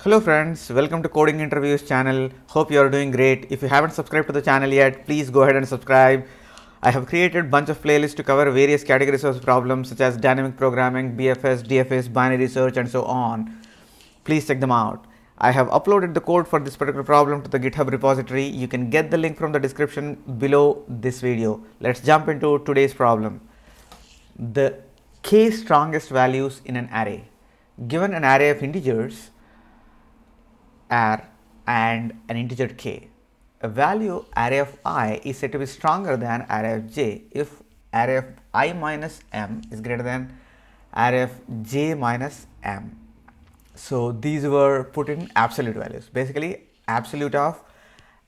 Hello friends, welcome to Coding Interviews channel. Hope you are doing great. If you haven't subscribed to the channel yet, please go ahead and subscribe. I have created a bunch of playlists to cover various categories of problems such as dynamic programming, BFS, DFS, binary search and so on. Please check them out. I have uploaded the code for this particular problem to the GitHub repository. You can get the link from the description below this video. Let's jump into today's problem. The k strongest values in an array. Given an array of integers r and an integer k, a value array of I is said to be stronger than array of j if array of I minus m is greater than array of j minus m. So these were put in absolute values. Basically, absolute of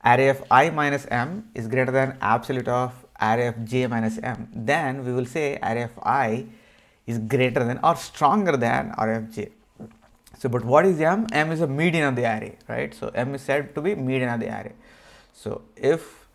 array of I minus m is greater than absolute of array of j minus m. Then we will say array of I is greater than or stronger than array of j. So, but what is m? M is a median of the array, right? So, m is said to be median of the array. So, if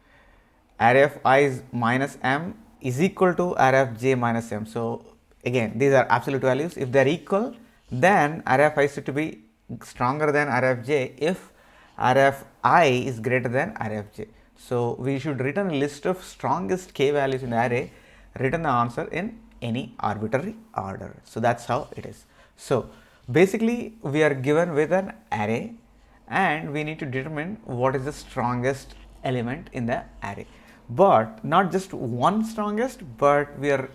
array of I is minus m is equal to array of j minus m. So, again these are absolute values. If they are equal, then array of I is said to be stronger than array of j if array of I is greater than array of j. So, we should return a list of strongest k values in the array, return the answer in any arbitrary order. So, that is how it is. So, basically we are given with an array and we need to determine what is the strongest element in the array, but not just one strongest, but we are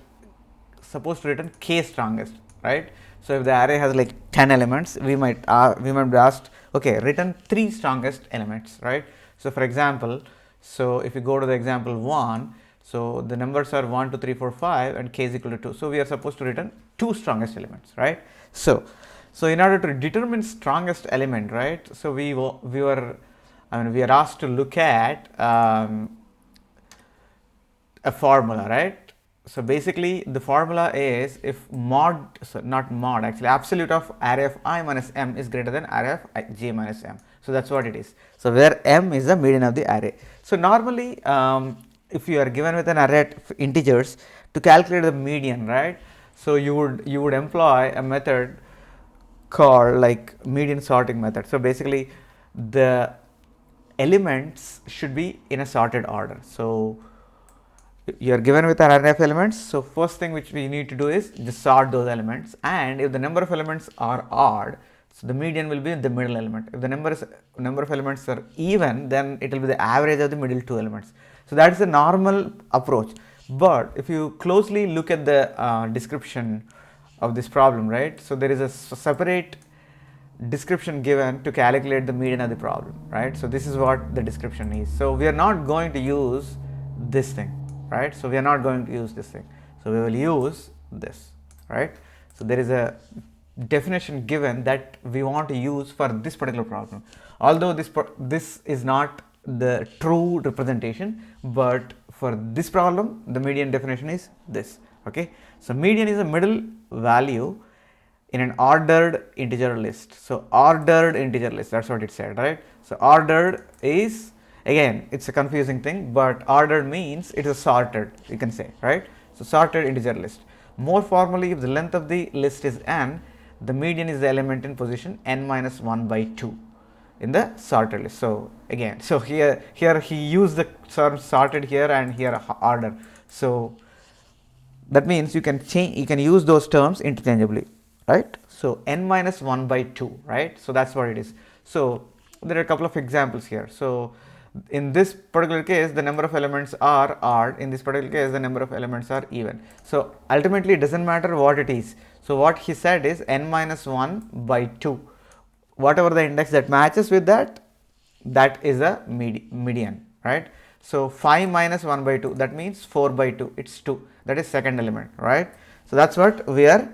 supposed to return k strongest, right? So if the array has like 10 elements, we might be asked, okay, return 3 strongest elements, right? So for example, so if you go to the example 1, so the numbers are 1 2 3 4 5 and k is equal to 2, so we are supposed to return 2 strongest elements, right? So in order to determine strongest element, right, so we are asked to look at a formula, right? So basically the formula is if absolute of array of I minus m is greater than array of j minus m. So that's what it is. So where m is the median of the array. So normally if you are given with an array of integers, to calculate the median, right, so you would employ a method called like median sorting method. So basically the elements should be in a sorted order. So you are given with an array of elements, so first thing which we need to do is just sort those elements, and if the number of elements are odd, so the median will be the middle element. If the number of elements are even, then it will be the average of the middle 2 elements. So that is the normal approach. But if you closely look at the description of this problem, right, so there is a separate description given to calculate the median of the problem, right? So this is what the description is. So we are not going to use this thing, right? So we are not going to use this thing. So we will use this, right? So there is a definition given that we want to use for this particular problem. Although this is not the true representation, but for this problem the median definition is this. Okay, so median is a middle value in an ordered integer list. So ordered integer list, that's what it said, right? So ordered is, again, it's a confusing thing, but ordered means it is sorted, you can say, right? So sorted integer list. More formally, if the length of the list is n, the median is the element in position n minus 1 by 2 in the sorted list. So again, so here he used the term sorted here and here order. So that means you can use those terms interchangeably, right? So n minus 1 by 2, right? So that's what it is. So there are a couple of examples here. So in this particular case, the number of elements are odd. In this particular case, the number of elements are even. So ultimately it doesn't matter what it is. So what he said is n minus 1 by 2. Whatever the index that matches with that, that is a median, right? So 5 minus 1 by 2, that means 4 by 2, it's 2, that is second element, right? So that's what we are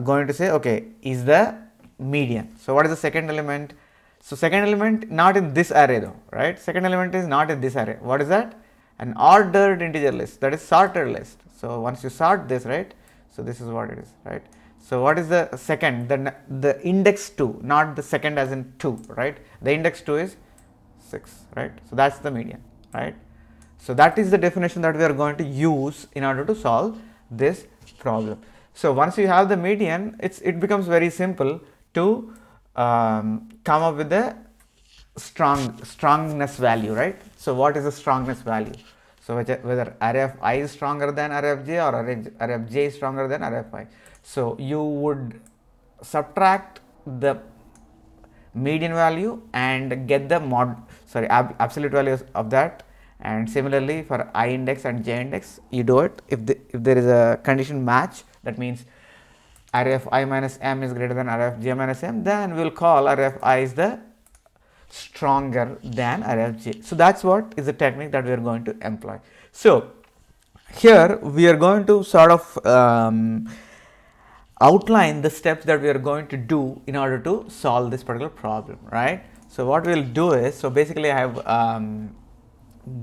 going to say, okay, is the median. So what is the second element? So second element not in this array though, right? Second element is not in this array. What is that? An ordered integer list, that is sorted list. So once you sort this, right, so this is what it is, right? So what is the second? The index 2, not the second as in 2, right? The index 2 is 6, right? So that's the median, right? So that is the definition that we are going to use in order to solve this problem. So once you have the median, it becomes very simple to come up with the strongness value, right? So what is the strongness value? So whether array of I is stronger than array of j, or array of j is stronger than array of I. So you would subtract the median value and get the absolute values of that. And similarly for I index and j index, you do it if there is a condition match, that means array of I minus m is greater than array of j minus m, then we will call array of I is the stronger than array of j. So that's what is the technique that we are going to employ. So here we are going to sort of outline the steps that we are going to do in order to solve this particular problem, right? So what we'll do is, so basically I have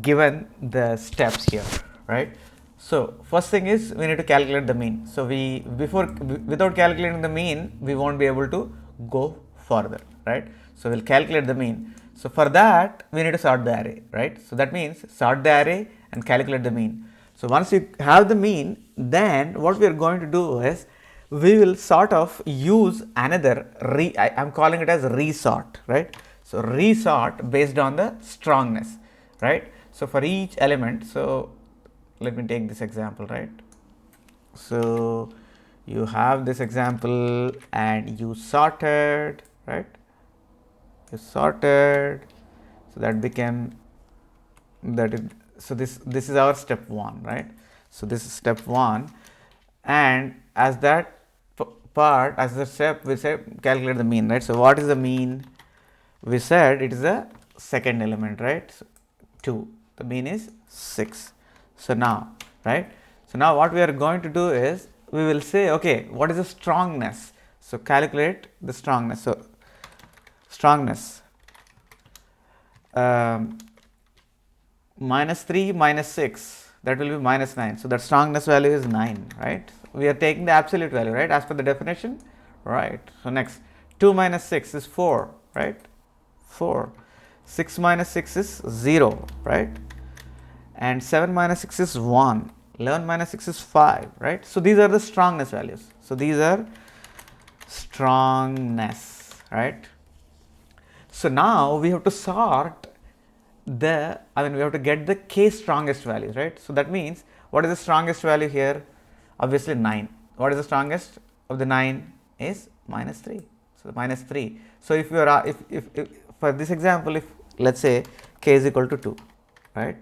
given the steps here, right? So first thing is we need to calculate the mean. So without calculating the mean, we won't be able to go further, right? So we'll calculate the mean. So for that we need to sort the array, right? So that means sort the array and calculate the mean. So once you have the mean, then what we are going to do is we will sort of use another I'm calling it as resort, right? So resort based on the strongness, right? So for each element, so let me take this example, right? So you have this example and you sorted, right? You sorted, so that became so this is our step 1, right? So this is step 1, and as that part, as the step, we said calculate the mean, right? So what is the mean? We said it is the second element, right? So 2, the mean is 6. So now, right? So now what we are going to do is we will say, okay, what is the strongness? So calculate the strongness. So strongness minus 3 minus 6, that will be minus 9. So that strongness value is 9, right? We are taking the absolute value, right, as per the definition, right? So next, 2 minus 6 is 4, right? 4. 6 minus 6 is 0, right? And 7 minus 6 is 1. 11 minus 6 is 5, right? So these are the strongness values. So these are strongness, right? So now we have to sort we have to get the k strongest values, right? So that means, what is the strongest value here? Obviously 9. What is the strongest of the 9 is minus 3. So the minus 3. So if you are if for this example, if let's say k is equal to 2, right?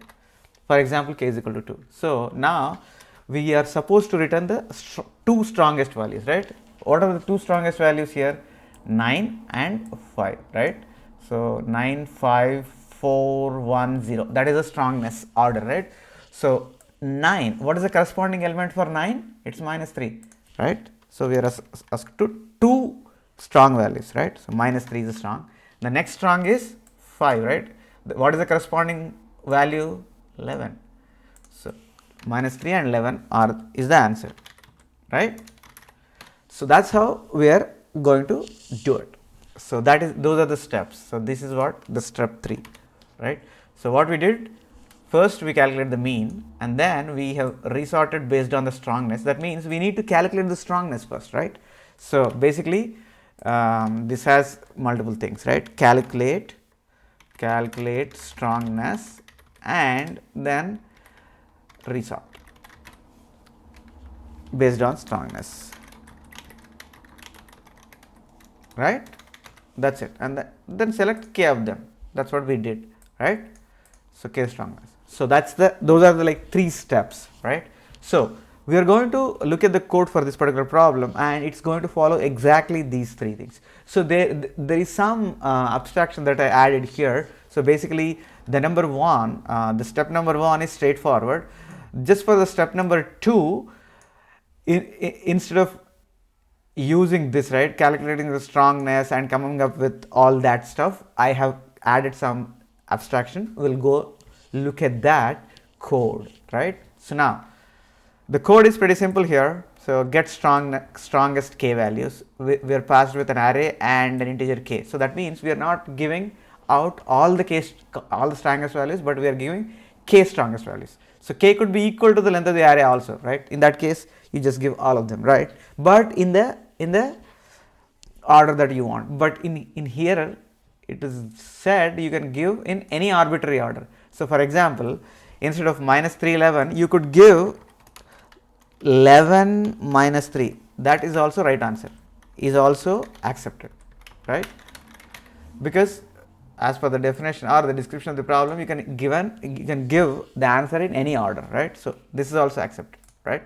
For example, k is equal to 2. So now we are supposed to return the two strongest values, right? What are the two strongest values here? 9 and 5, right? So 9, 5, 4, 1, 0. That is a strongness order, right? So 9, what is the corresponding element for 9? It's minus 3, right? So we are asked to two strong values, right? So minus 3 is strong. The next strong is 5, right? What is the corresponding value? 11. So minus 3 and 11 is the answer, right? So that's how we are going to do it. So those are the steps. So this is what the step 3, right? So what we did, first we calculate the mean, and then we have resorted based on the strongness. That means we need to calculate the strongness first, right? So basically this has multiple things, right? Calculate strongness and then resort based on strongness, right? That's it. And then select k of them. That's what we did, right? So k strongness. So those are the like 3 steps, right? So we are going to look at the code for this particular problem, and it's going to follow exactly these 3 things. So there is some abstraction that I added here. So basically the number 1, the step number 1 is straightforward. Just for the step number 2, instead of using this, right, calculating the strongness and coming up with all that stuff, I have added some abstraction. We'll go look at that code, right? So now the code is pretty simple here. So get strongest k values. We are passed with an array and an integer k. So that means we are not giving out all the strongest values, but we are giving k strongest values. So k could be equal to the length of the array also, right? In that case, you just give all of them, right? But in the order that you want. But in here it is said you can give in any arbitrary order. So for example, instead of minus 3, 11, you could give 11 minus 3. That is also right answer, is also accepted, right? Because as per the definition or the description of the problem, you can give the answer in any order, right? So this is also accepted, right?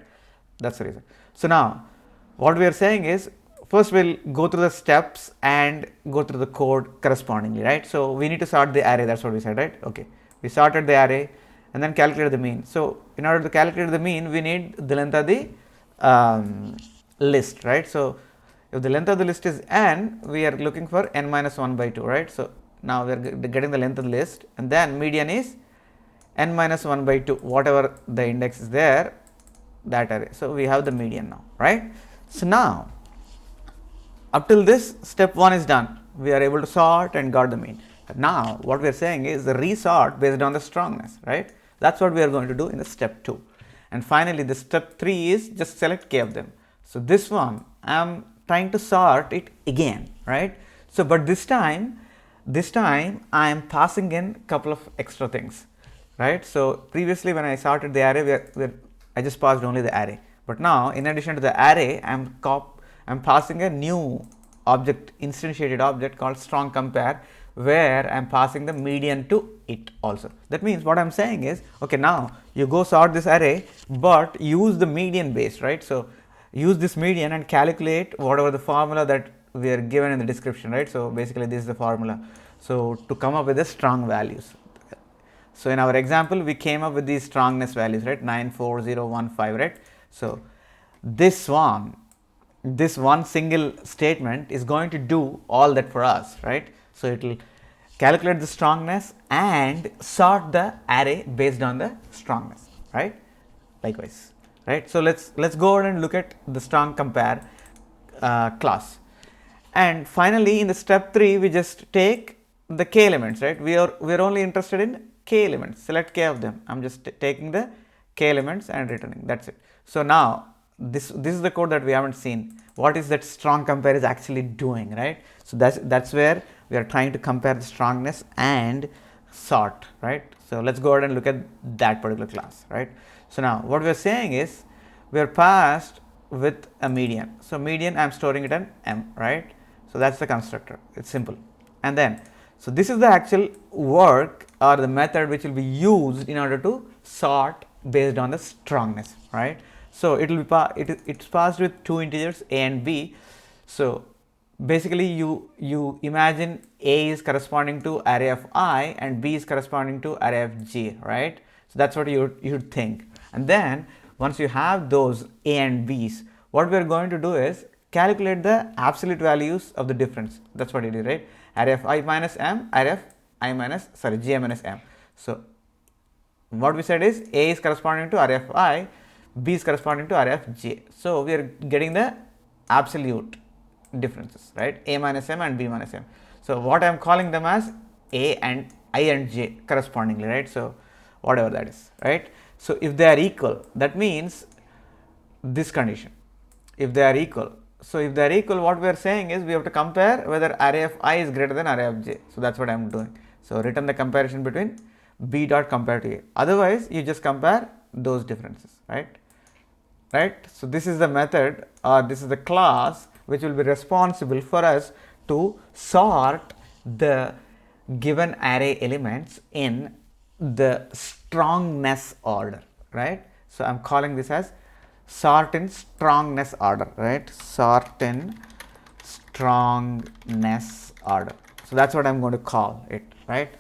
That's the reason. So now what we are saying is, first we'll go through the steps and go through the code correspondingly, right? So we need to sort the array, that's what we said, right? Okay, we sorted the array and then calculate the mean. So in order to calculate the mean, we need the length of the list, right? So if the length of the list is n, we are looking for n minus 1 by 2, right? So now we are getting the length of the list, and then median is n minus 1 by 2, whatever the index is there, that array. So we have the median now, right? So now up till this, step 1 is done. We are able to sort and got the mean. Now what we are saying is the resort based on the strongness, right? That's what we are going to do in the step 2. And finally the step 3 is just select k of them. So this one I am trying to sort it again, right? So but this time I am passing in couple of extra things, right? So previously when I sorted the array, I just passed only the array, but now in addition to the array, I'm passing a new object, instantiated object called strong compare, where I'm passing the median to it also. That means what I'm saying is, okay, now you go sort this array, but use the median base, right? So use this median and calculate whatever the formula that we are given in the description, right? So basically this is the formula. So to come up with the strong values. So in our example, we came up with these strongness values, right? 94015, right? So this one single statement is going to do all that for us, right? So it will calculate the strongness and sort the array based on the strongness, right? Likewise, right? So let's go ahead and look at the strong compare class. And finally in the step 3, we just take the k elements, right? We're only interested in k elements. Select k of them. I'm just taking the k elements and returning. That's it. So now this is the code that we haven't seen. What is that strong compare is actually doing, right? So that's where we are trying to compare the strongness and sort, right? So let's go ahead and look at that particular class, right? So now what we are saying is we are passed with a median. So median I'm storing it in m, right? So that's the constructor. It's simple. And then so this is the actual work or the method which will be used in order to sort based on the strongness, right? So it will be it's passed with two integers a and b. So basically you imagine a is corresponding to array of I and b is corresponding to array of j, right? So that's what you should think. And then once you have those a and b's, what we are going to do is calculate the absolute values of the difference. That's what it is, right? Array of I minus m, array of j minus m. So what we said is a is corresponding to array of I, b is corresponding to array of j. So we are getting the absolute differences, right? A minus m and b minus m. So what I am calling them as a and I and j correspondingly, right? So whatever that is, right? So if they are equal, that means this condition. If they are equal, so if they are equal, what we are saying is we have to compare whether array of I is greater than array of j. So that's what I am doing. So return the comparison between b dot compare to a. Otherwise, you just compare those differences, right? Right. So this is the method or this is the class which will be responsible for us to sort the given array elements in the strongness order, right? So I'm calling this as sort in strongness order, right? Sort in strongness order. So that's what I'm going to call it, right?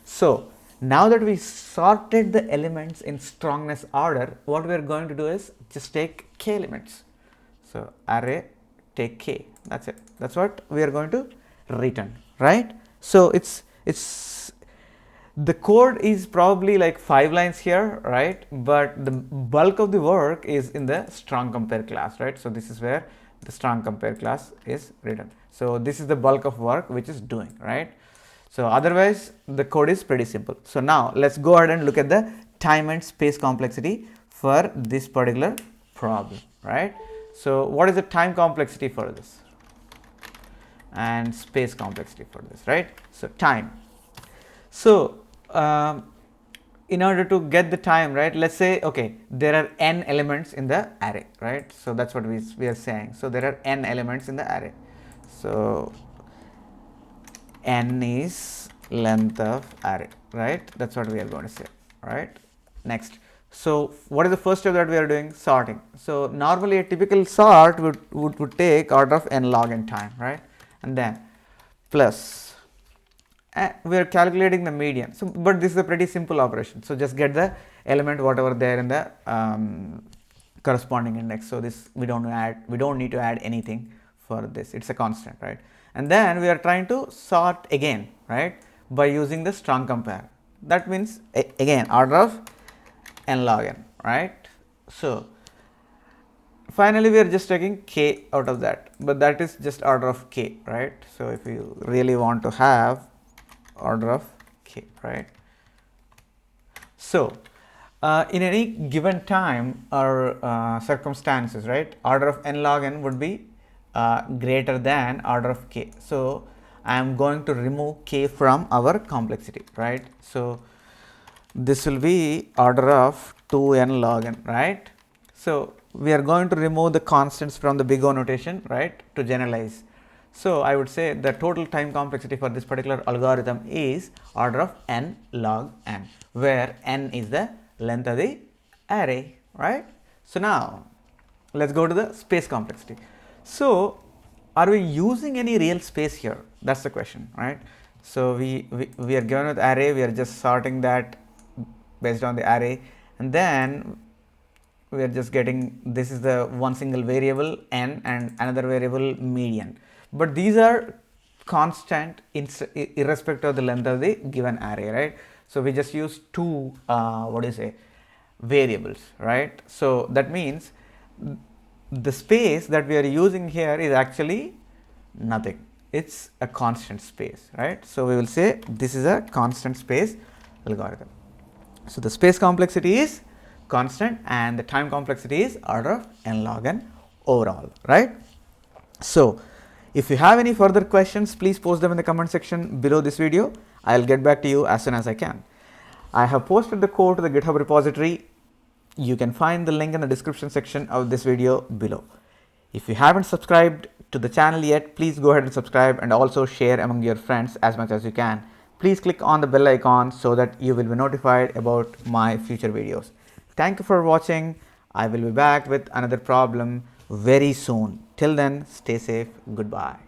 So now that we sorted the elements in strongness order, what we are going to do is just take k elements. So array take k. That's it. That's what we are going to return, right? So it's the code is probably like 5 lines here, right? But the bulk of the work is in the strong compare class, right? So this is where the strong compare class is written. So this is the bulk of work which is doing, right? So otherwise the code is pretty simple. So now let's go ahead and look at the time and space complexity for this particular problem, right? So what is the time complexity for this? and space complexity for this, right? So time. So in order to get the time, right, let's say, okay, there are n elements in the array, right? So that's what we are saying. So there are n elements in the array. So n is length of array, right? That's what we are going to say, right? Next. So what is the first step that we are doing? Sorting. So normally a typical sort would take order of n log n time, right? And then plus, we are calculating the median. So but this is a pretty simple operation. So just get the element whatever there in the corresponding index. So this we don't need to add anything for this. It's a constant, right? And then we are trying to sort again, right, by using the strong compare. That means again order of n log n, right? So finally we are just taking k out of that, but that is just order of k, right? So if you really want to have order of k, right? So in any given time or circumstances, right, order of n log n would be greater than order of k. So I am going to remove k from our complexity, right? So this will be order of 2n log n, right? So we are going to remove the constants from the big O notation, right, to generalize. So I would say the total time complexity for this particular algorithm is order of n log n, where n is the length of the array, right? So now let's go to the space complexity. So are we using any real space here? That's the question, right? So we are given with array, we are just sorting that based on the array, and then we are just getting, this is the one single variable n and another variable median, but these are constant irrespective of the length of the given array, right? So we just use two variables, right? So that means the space that we are using here is actually nothing, it's a constant space, right? So we will say this is a constant space algorithm. So the space complexity is constant and the time complexity is order of n log n overall, right? So if you have any further questions, please post them in the comment section below this video. I'll get back to you as soon as I can. I have posted the code to the GitHub repository. You can find the link in the description section of this video below. If you haven't subscribed to the channel yet, please go ahead and subscribe and also share among your friends as much as you can. Please click on the bell icon so that you will be notified about my future videos. Thank you for watching. I will be back with another problem very soon. Till then, stay safe. Goodbye.